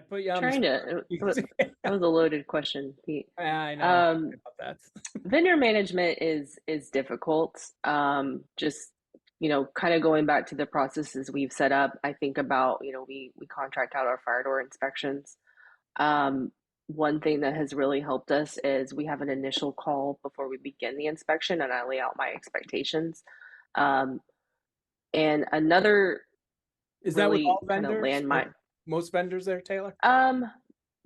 I put you on the Trying spot. to, that was a loaded question, Pete. I know. Um, Sorry about that. Vendor management is difficult. Just, kind of going back to the processes we've set up, I think about, we contract out our fire door inspections. Um, One thing that has really helped us is we have an initial call before we begin the inspection, and I lay out my expectations. Um, and another Is that with all really kind of vendors? Like landmine. most vendors there, Taylor? Um,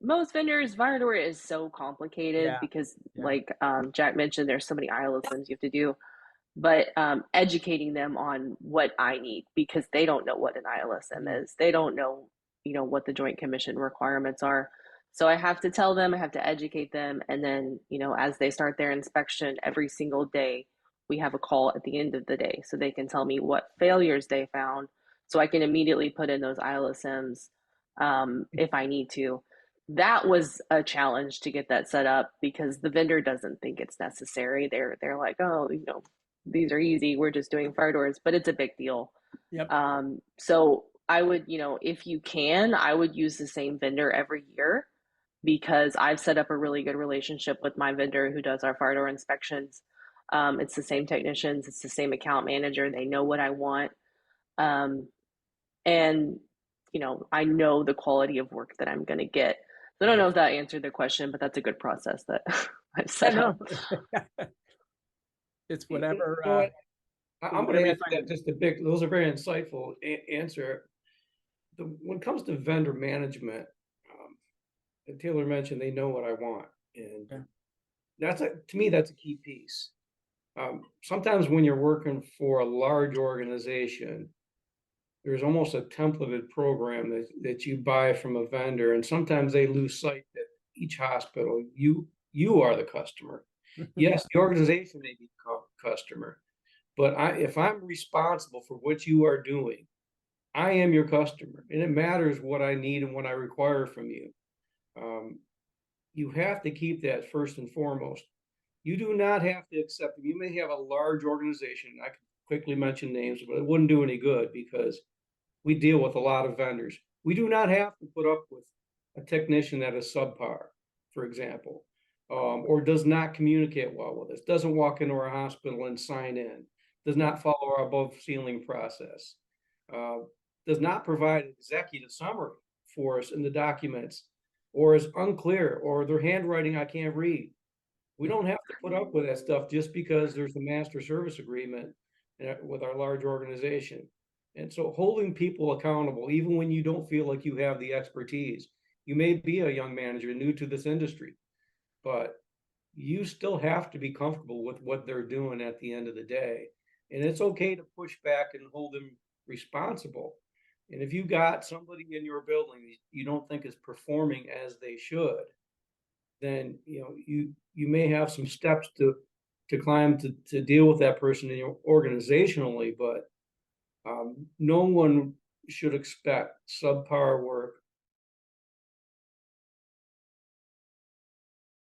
Most vendors, fire door is so complicated Yeah, because, yeah. like Jack mentioned, there's so many ILSMs you have to do. But educating them on what I need, because they don't know what an ILSM Mm. is. They don't know, what the Joint Commission requirements are. So I have to tell them, I have to educate them, and then, as they start their inspection every single day, we have a call at the end of the day so they can tell me what failures they found, so I can immediately put in those ILSMs if I need to. That was a challenge to get that set up because the vendor doesn't think it's necessary. They're like, oh, these are easy. We're just doing fire doors, but it's a big deal. Yep. So I would, if you can, I would use the same vendor every year because I've set up a really good relationship with my vendor who does our fire door inspections. It's the same technicians, it's the same account manager. They know what I want. Um, and, I know the quality of work that I'm going to get. So I don't know if that answered the question, but that's a good process that I've set up. It's whatever. You know what? I'm going whatever to you add to find. that just a big, those are very insightful answer. When it comes to vendor management, and Taylor mentioned they know what I want. And to me, that's a key piece. Sometimes when you're working for a large organization, there's almost a templated program that you buy from a vendor, and sometimes they lose sight that each hospital, you are the customer. Yes, the organization may be customer, but if I'm responsible for what you are doing, I am your customer, and it matters what I need and what I require from you. You have to keep that first and foremost. You do not have to accept them. You may have a large organization. I could quickly mention names, but it wouldn't do any good because we deal with a lot of vendors. We do not have to put up with a technician that is subpar, for example, or does not communicate well with us, doesn't walk into our hospital and sign in, does not follow our above ceiling process, does not provide executive summary for us in the documents, or is unclear, or their handwriting I can't read. We don't have to put up with that stuff just because there's a master service agreement with our large organization. And so holding people accountable, even when you don't feel like you have the expertise, you may be a young manager new to this industry, but you still have to be comfortable with what they're doing at the end of the day. And it's okay to push back and hold them responsible. And if you got somebody in your building you don't think is performing as they should, then you may have some steps to climb to deal with that person organizationally, but no one should expect subpar work